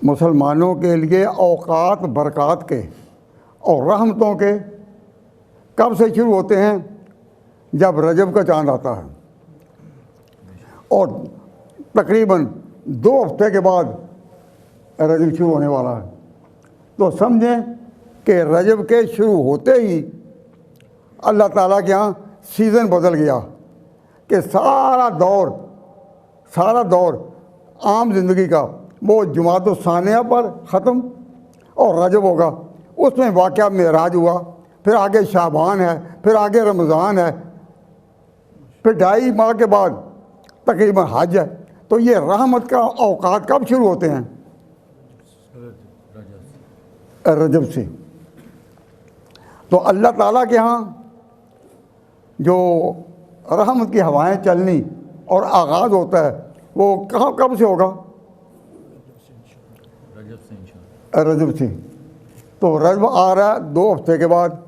मुसलमानों के लिए औकात बरक़ात के और रहमतों के कब से शुरू होते हैं? जब रजब का चांद आता है और तकरीबन 2 हफ्ते के बाद रजब शुरू होने वाला है। तो समझें कि रजब के शुरू होते ही अल्लाह ताला के यहाँ सीज़न बदल गया कि सारा दौर आम ज़िंदगी का वो जुमात सानिया पर ख़त्म और रजब होगा। उसमें वाक़या मेराज हुआ, फिर आगे शाबान है, फिर आगे रमज़ान है, फिर 2.5 माह के बाद तकरीबन हज है। तो ये रहमत का औकात कब शुरू होते हैं? रजब से। तो अल्लाह ताला के यहाँ जो रहमत की हवाएं चलनी और आगाज़ होता है वो कब से होगा? रजब से। तो रजब आ रहा है 2 हफ्ते के बाद,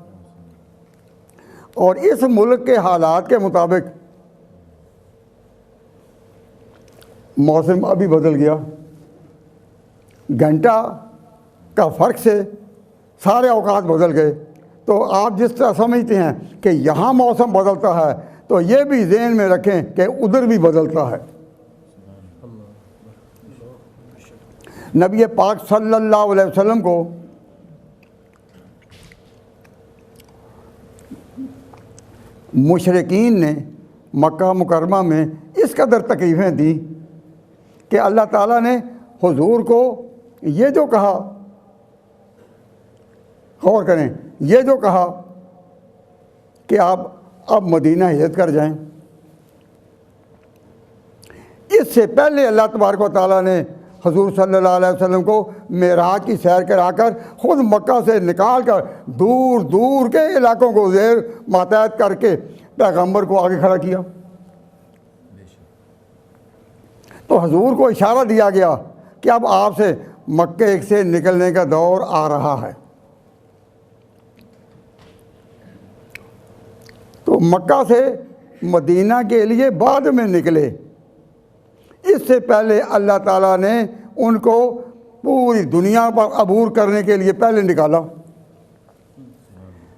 और इस मुल्क के हालात के मुताबिक मौसम अभी बदल गया। घंटा का फ़र्क से सारे औकात बदल गए। तो आप जिस तरह समझते हैं कि यहाँ मौसम बदलता है, तो ये भी ज़हन में रखें कि उधर भी बदलता है। नबी पाक सल्लल्लाहु अलैहि वसल्लम को मुशरिकीन ने मक्का मुकरमा में इस कदर तकलीफ़ें दी कि अल्लाह ताला ने हुजूर को ये जो कहा, गौर करें, ये जो कहा कि आप अब मदीना हिजरत कर जाएं, इससे पहले अल्लाह तबारक व तआला ने हुजूर सल्लल्लाहु अलैहि वसल्लम को मेराज की सैर कराकर ख़ुद मक्का से निकाल कर दूर दूर के इलाकों को ज़ेर मातहत करके पैगम्बर को आगे खड़ा किया। तो हुजूर को इशारा दिया गया कि अब आपसे मक्के से निकलने का दौर आ रहा है। तो मक्का से मदीना के लिए बाद में निकले, इससे पहले अल्लाह ताला ने उनको पूरी दुनिया पर अबूर करने के लिए पहले निकाला।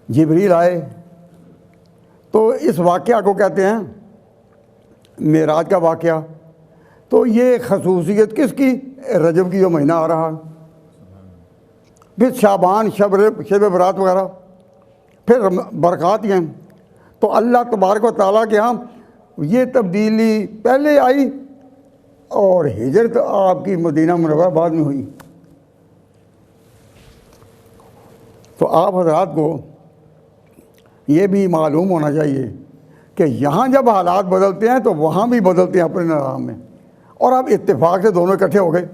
जिब्रील आए। तो इस वाक़या को कहते हैं मेराज का वाक़या। तो ये खसूसियत किसकी? रजब की जो महीना आ रहा है, फिर शाबान, शब बरात वगैरह, फिर बरक़ात हैं। तो अल्लाह तबारक व तआला के यहाँ ये तब्दीली पहले आई और हिजरत आपकी मदीना मुनव्वरा बाद में हुई। तो आप हज़रात को ये भी मालूम होना चाहिए कि यहाँ जब हालात बदलते हैं तो वहाँ भी बदलते हैं अपने निज़ाम में, और अब इत्तेफाक से दोनों इकट्ठे हो गए।